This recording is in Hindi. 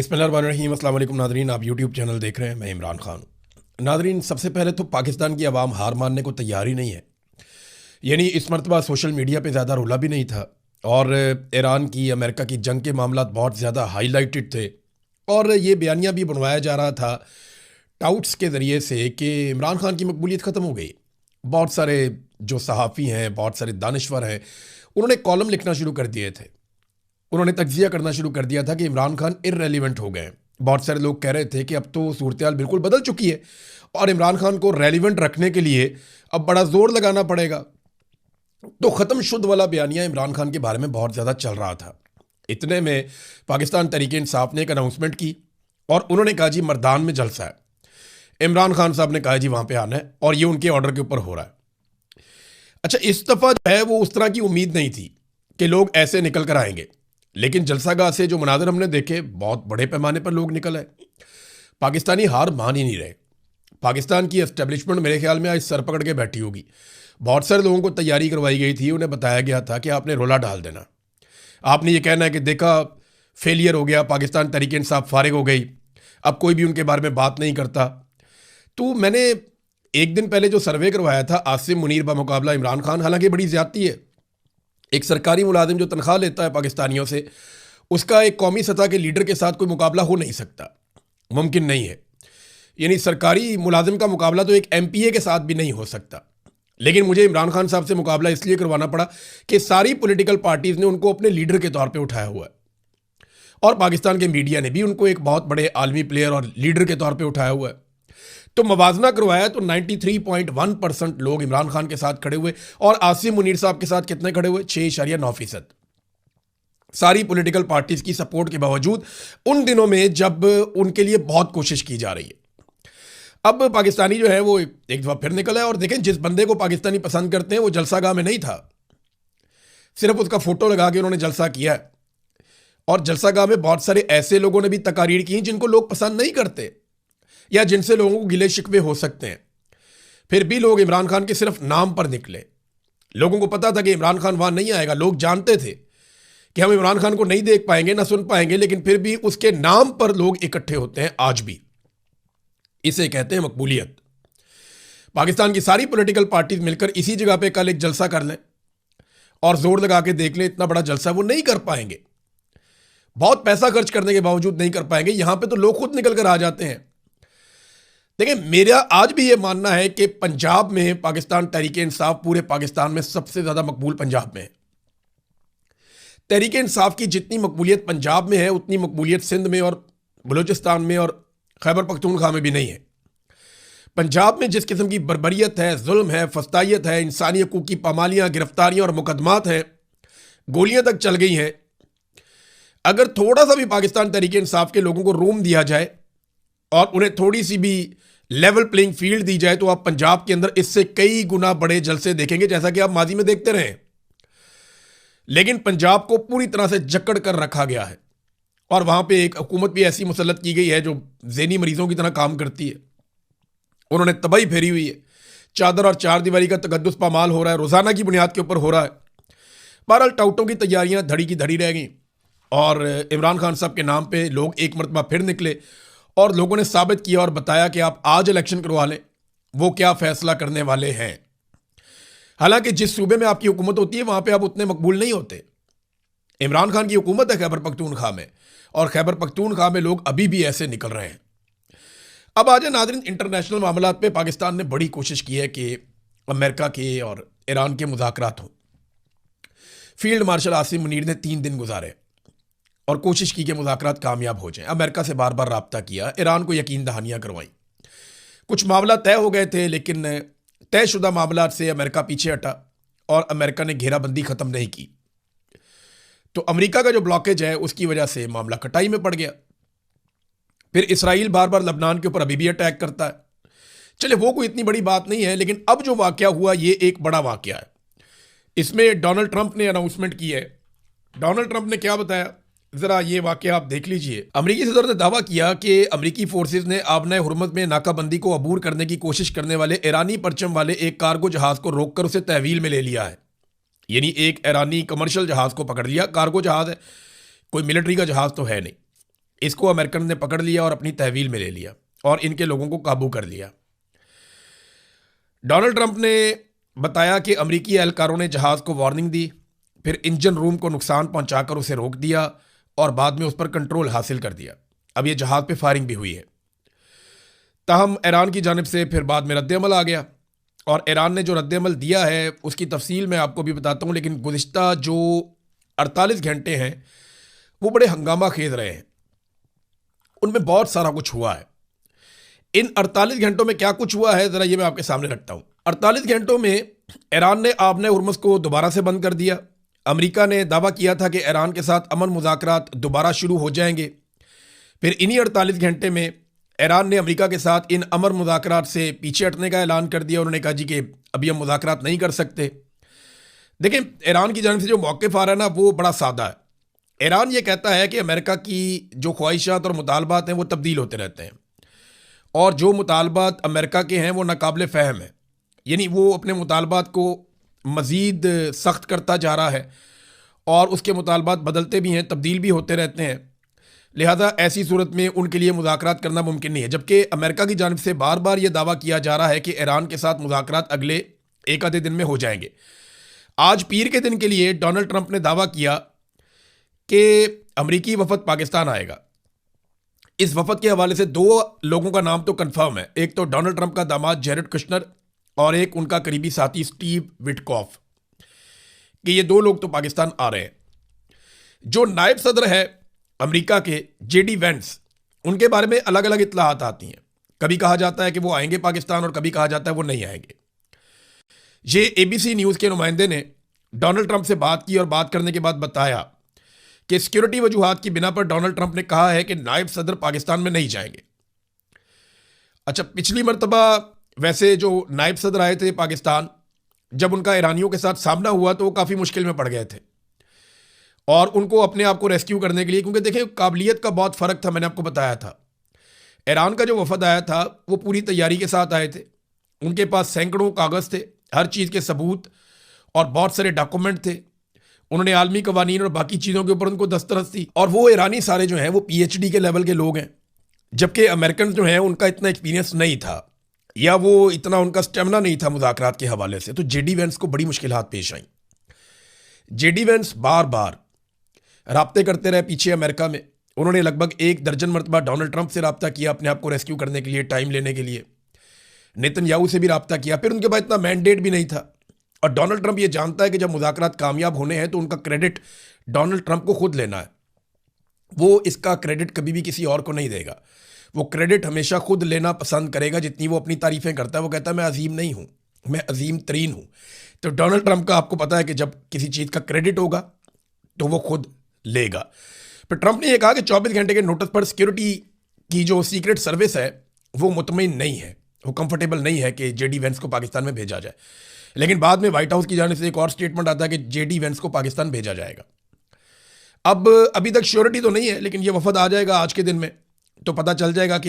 बिस्मिल्लाहिर्रहमानिर्रहीम। अस्सलाम वालेकुम नादरीन, आप यूट्यूब चैनल देख रहे हैं। मैं इमरान खान। नादरीन, सबसे पहले तो पाकिस्तान की आवाम हार मानने को तैयार ही नहीं है। यानी इस मरतबा सोशल मीडिया पे ज़्यादा रोला भी नहीं था और ईरान की अमेरिका की जंग के मामला बहुत ज़्यादा हाईलाइटेड थे और ये बयानिया भी बनवाया जा रहा था टाउट्स के ज़रिए से कि इमरान खान की मकबूलियत ख़त्म हो गई। बहुत सारे जो सहाफ़ी हैं, बहुत सारे दानश्वर हैं, उन्होंने कॉलम लिखना शुरू कर दिए थे। उन्होंने तज्जिया करना शुरू कर दिया था कि इमरान खान इररेलिवेंट हो गए। बहुत सारे लोग कह रहे थे कि अब तो सूरत हाल बिल्कुल बदल चुकी है और इमरान खान को रेलिवेंट रखने के लिए अब बड़ा जोर लगाना पड़ेगा। तो ख़त्म शुद्ध वाला बयानिया इमरान खान के बारे में बहुत ज़्यादा चल रहा था। इतने में पाकिस्तान तहरीक इंसाफ ने एक अनाउंसमेंट की और उन्होंने कहा जी मर्दान में जलसा है। इमरान खान साहब ने कहा जी वहाँ पे आना है और ये उनके ऑर्डर के ऊपर हो रहा है। अच्छा, इस दफ़ा जो है वो उस तरह की उम्मीद नहीं थी कि लोग ऐसे निकल कर आएंगे, लेकिन जलसागाह से जो मनाजर हमने देखे, बहुत बड़े पैमाने पर लोग निकल आए। पाकिस्तानी हार मान ही नहीं रहे। पाकिस्तान की एस्टेब्लिशमेंट मेरे ख्याल में आज सर पकड़ के बैठी होगी। बहुत सारे लोगों को तैयारी करवाई गई थी, उन्हें बताया गया था कि आपने रोला डाल देना, आपने ये कहना है कि देखा फेलियर हो गया, पाकिस्तान तहरीक इंसाफ फारिग हो गई, अब कोई भी उनके बारे में बात नहीं करता। तो मैंने एक दिन पहले जो सर्वे करवाया था आसिम मुनीर बमुकाबला इमरान खान, हालांकि बड़ी ज्यादती है। एक सरकारी मुलाजिम जो तनख्वाह लेता है पाकिस्तानियों से, उसका एक कौमी सतह के लीडर के साथ कोई मुकाबला हो नहीं सकता, मुमकिन नहीं है। यानी सरकारी मुलाजिम का मुकाबला तो एक एमपीए के साथ भी नहीं हो सकता। लेकिन मुझे इमरान खान साहब से मुकाबला इसलिए करवाना पड़ा कि सारी पॉलिटिकल पार्टीज ने उनको अपने लीडर के तौर पे उठाया हुआ है और पाकिस्तान के मीडिया ने भी उनको एक बहुत बड़े आलमी प्लेयर और लीडर के तौर पे उठाया हुआ है। तो मवाजना करवाया तो 93.1% लोग इमरान खान के साथ खड़े हुए और आसिम मुनीर साहब के साथ कितने खड़े हुए? 6.9%। सारी पॉलिटिकल पार्टीज की सपोर्ट के बावजूद उन दिनों में जब उनके लिए बहुत कोशिश की जा रही है। अब पाकिस्तानी जो है वो एक दफा फिर निकला है और देखें, जिस बंदे को पाकिस्तानी पसंद करते हैं वो जलसागाह में नहीं था, सिर्फ उसका फोटो लगा के उन्होंने जलसा किया है। और जलसागाह में बहुत सारे ऐसे लोगों ने भी तकारीर की जिनको लोग पसंद नहीं करते या जिनसे लोगों को गिले शिकवे हो सकते हैं। फिर भी लोग इमरान खान के सिर्फ नाम पर निकले। लोगों को पता था कि इमरान खान वहां नहीं आएगा, लोग जानते थे कि हम इमरान खान को नहीं देख पाएंगे, ना सुन पाएंगे, लेकिन फिर भी उसके नाम पर लोग इकट्ठे होते हैं आज भी। इसे कहते हैं मकबूलियत। पाकिस्तान की सारी पॉलिटिकल पार्टीज मिलकर इसी जगह पे कल एक जलसा कर लें और जोर लगा के देख लें, इतना बड़ा जलसा वो नहीं कर पाएंगे। बहुत पैसा खर्च करने के बावजूद नहीं कर पाएंगे। यहां पे तो लोग खुद निकल कर आ जाते हैं। देखिए, मेरा आज भी ये मानना है कि पंजाब में पाकिस्तान तहरीक इंसाफ पूरे पाकिस्तान में सबसे ज्यादा मकबूल पंजाब में है। तहरीक इंसाफ की जितनी मकबूलियत पंजाब में है उतनी मकबूलियत सिंध में और बलूचिस्तान में और खैबर पख्तूनख्वा में भी नहीं है। पंजाब में जिस किस्म की बर्बरियत है, जुल्म है, फस्तायत है, इंसानी हकूक की पामालियां, गिरफ्तारियां और मुकदमात हैं, गोलियां तक चल गई हैं। अगर थोड़ा सा भी पाकिस्तान तहरीक इंसाफ के लोगों को रूम दिया जाए और उन्हें थोड़ी सी भी लेवल प्लेइंग फील्ड दी जाए तो आप पंजाब के अंदर इससे कई गुना बड़े जलसे देखेंगे, जैसा कि आप माजी में देखते रहे। लेकिन पंजाब को पूरी तरह से जकड़ कर रखा गया है और वहां पे एक हुकूमत भी ऐसी मुसल्लत की गई है जो ज़हनी मरीजों की तरह काम करती है। उन्होंने तबाही फेरी हुई है। चादर और चार दीवारी का तकद्दुस पामाल हो रहा है, रोजाना की बुनियाद के ऊपर हो रहा है। बहरहाल टाउटों की तैयारियां धड़ी की धड़ी रह गई और इमरान खान साहब के नाम पे लोग एक मरतबा फिर निकले और लोगों ने साबित किया और बताया कि आप आज इलेक्शन करवा लें, वो क्या फैसला करने वाले हैं। हालांकि जिस सूबे में आपकी हुकूमत होती है वहां पे आप उतने मकबूल नहीं होते। इमरान खान की हुकूमत है खैबर पख्तूनख्वा में और खैबर पख्तूनख्वा में लोग अभी भी ऐसे निकल रहे हैं। अब आज नाज़रीन, इंटरनेशनल मामलात पे पाकिस्तान ने बड़ी कोशिश की है कि अमेरिका के और ईरान के मुज़ाकरात हों। फील्ड मार्शल आसिम मुनीर ने 3 दिन गुजारे और कोशिश की कि मुज़ाकरात कामयाब हो जाएं। अमेरिका से बार बार रब्ता किया, ईरान को यकीन दहानियाँ करवाई। कुछ मामला तय हो गए थे लेकिन तयशुदा मामला से अमेरिका पीछे हटा और अमेरिका ने घेराबंदी ख़त्म नहीं की। तो अमेरिका का जो ब्लॉकेज है उसकी वजह से मामला कटाई में पड़ गया। फिर इसराइल बार बार लबनान के ऊपर अभी भी अटैक करता है। चले, वो कोई इतनी बड़ी बात नहीं है, लेकिन अब जो वाकया हुआ ये एक बड़ा वाकया है। इसमें डोनाल्ड ट्रंप ने अनाउंसमेंट की है। डोनाल्ड ट्रंप ने क्या बताया, जरा ये वाकया आप देख लीजिए। अमेरिकी सदर ने दावा किया कि अमेरिकी फोर्सेज ने आबना हुर्मुज़ में नाकाबंदी को अबूर करने की कोशिश करने वाले ईरानी परचम वाले एक कार्गो जहाज को रोककर उसे तहवील में ले लिया है। यानी एक ईरानी कमर्शियल जहाज को पकड़ लिया। कार्गो जहाज है, कोई मिलिट्री का जहाज तो है नहीं। इसको अमेरिकन ने पकड़ लिया और अपनी तहवील में ले लिया और इनके लोगों को काबू कर लिया। डोनाल्ड ट्रंप ने बताया कि अमेरिकी एहलकारों ने जहाज़ को वार्निंग दी, फिर इंजन रूम को नुकसान पहुंचाकर उसे रोक दिया और बाद में उस पर कंट्रोल हासिल कर दिया। अब यह जहाज़ पे फायरिंग भी हुई है। ताहम ईरान की जानिब से फिर बाद में रद्द-ए-अमल आ गया और ईरान ने जो रद्द-ए-अमल दिया है उसकी तफसील मैं आपको भी बताता हूँ, लेकिन गुज़िश्ता जो 48 घंटे हैं वो बड़े हंगामा खेज रहे हैं। उनमें बहुत सारा कुछ हुआ है। इन 48 घंटों में क्या कुछ हुआ है ज़रा ये मैं आपके सामने रखता हूँ। 48 घंटों में ईरान ने आबने हुर्मुज़ को दोबारा से बंद कर दिया। अमेरिका ने दावा किया था कि ईरान के साथ अमन मुज़ाकरात दोबारा शुरू हो जाएंगे। फिर इन्हीं 48 घंटे में ईरान ने अमेरिका के साथ इन अमन मुज़ाकरात से पीछे हटने का ऐलान कर दिया। उन्होंने कहा जी कि अभी हम मुज़ाकरात नहीं कर सकते। देखिए, ईरान की जानिब से जो मौक़िफ़ आ रहा है ना वो बड़ा सादा है। ईरान ये कहता है कि अमेरिका की जो ख्वाहिशात और मुतालबात हैं वो तब्दील होते रहते हैं और जो मुतालबात अमेरिका के हैं वो नाकाबिल फ़हम है, यानी वो अपने मुतालबात को मज़ीद सख्त करता जा रहा है और उसके मुतालबात बदलते भी हैं, तब्दील भी होते रहते हैं। लिहाजा ऐसी सूरत में उनके लिए मुज़ाकरात करना मुमकिन नहीं है। जबकि अमेरिका की जानिब से बार बार ये दावा किया जा रहा है कि ईरान के साथ मुज़ाकरात अगले एक आधे दिन में हो जाएंगे। आज पीर के दिन के लिए डोनाल्ड ट्रंप ने दावा किया कि अमरीकी वफद पाकिस्तान आएगा। इस वफद के हवाले से दो लोगों का नाम तो कंफर्म है, एक तो डोनाल्ड ट्रंप का दामाद जेरेड कुशनर और एक उनका करीबी साथी स्टीव विटकॉफ, कि ये दो लोग तो पाकिस्तान आ रहे हैं। जो नायब सदर है अमेरिका के जेडी वेंस, उनके बारे में अलग अलग इत्तलाहात आती हैं। कभी कहा जाता है कि वो आएंगे पाकिस्तान और कभी कहा जाता है वो नहीं आएंगे। ये एबीसी न्यूज़ के नुमाइंदे ने डोनाल्ड ट्रंप से बात की और बात करने के बाद बताया कि सिक्योरिटी वजूहात की बिना पर डोनाल्ड ट्रंप ने कहा है कि नायब सदर पाकिस्तान में नहीं जाएंगे। अच्छा, पिछली मरतबा वैसे जो नायब सदर आए थे पाकिस्तान, जब उनका ईरानियों के साथ सामना हुआ तो वो काफ़ी मुश्किल में पड़ गए थे और उनको अपने आप को रेस्क्यू करने के लिए, क्योंकि देखिए काबिलियत का बहुत फ़र्क था। मैंने आपको बताया था ईरान का जो वफद आया था वो पूरी तैयारी के साथ आए थे। उनके पास सैकड़ों कागज़ थे, हर चीज़ के सबूत और बहुत सारे डॉक्यूमेंट थे। उन्होंने आलमी कवानीन और बाकी चीज़ों के ऊपर उनको दस्तरस थी और वो ईरानी सारे जो हैं वो पीएचडी के लेवल के लोग हैं, जबकि अमेरिकन जो हैं उनका इतना एक्सपीरियंस नहीं था या वो इतना उनका स्टेमिना नहीं था मुज़ाकरात के हवाले से। तो जेडी वेंस को बड़ी मुश्किलात पेश आई। जेडी वेंस बार बार राब्ते करते रहे पीछे अमेरिका में। उन्होंने लगभग 1 दर्जन मरतबा डोनाल्ड ट्रंप से रब्ता किया अपने आप को रेस्क्यू करने के लिए, टाइम लेने के लिए। नेतन्याहू से भी रब्ता किया, फिर उनके पास इतना मैंडेट भी नहीं था। और डोनाल्ड ट्रंप ये जानता है कि जब मुज़ाकरात कामयाब होने हैं तो उनका क्रेडिट डोनाल्ड ट्रंप को खुद लेना है। वो इसका क्रेडिट कभी भी किसी और को नहीं देगा। वो क्रेडिट हमेशा खुद लेना पसंद करेगा। जितनी वो अपनी तारीफ़ें करता है वो कहता है मैं अजीम नहीं हूँ, मैं अजीम तरीन हूँ। तो डोनाल्ड ट्रंप का आपको पता है कि जब किसी चीज़ का क्रेडिट होगा तो वो खुद लेगा। फिर ट्रंप ने यह कहा कि 24 घंटे के नोटिस पर सिक्योरिटी की जो सीक्रेट सर्विस है वो मुतमईन नहीं है, वो कंफर्टेबल नहीं है कि जेडी वेंस को पाकिस्तान में भेजा जाए। लेकिन बाद में व्हाइट हाउस की जानिब से एक और स्टेटमेंट आता है कि जेडी वेंस को पाकिस्तान भेजा जाएगा। अब अभी तक श्योरिटी तो नहीं है, लेकिन ये वफद आ जाएगा आज के दिन में तो पता चल जाएगा कि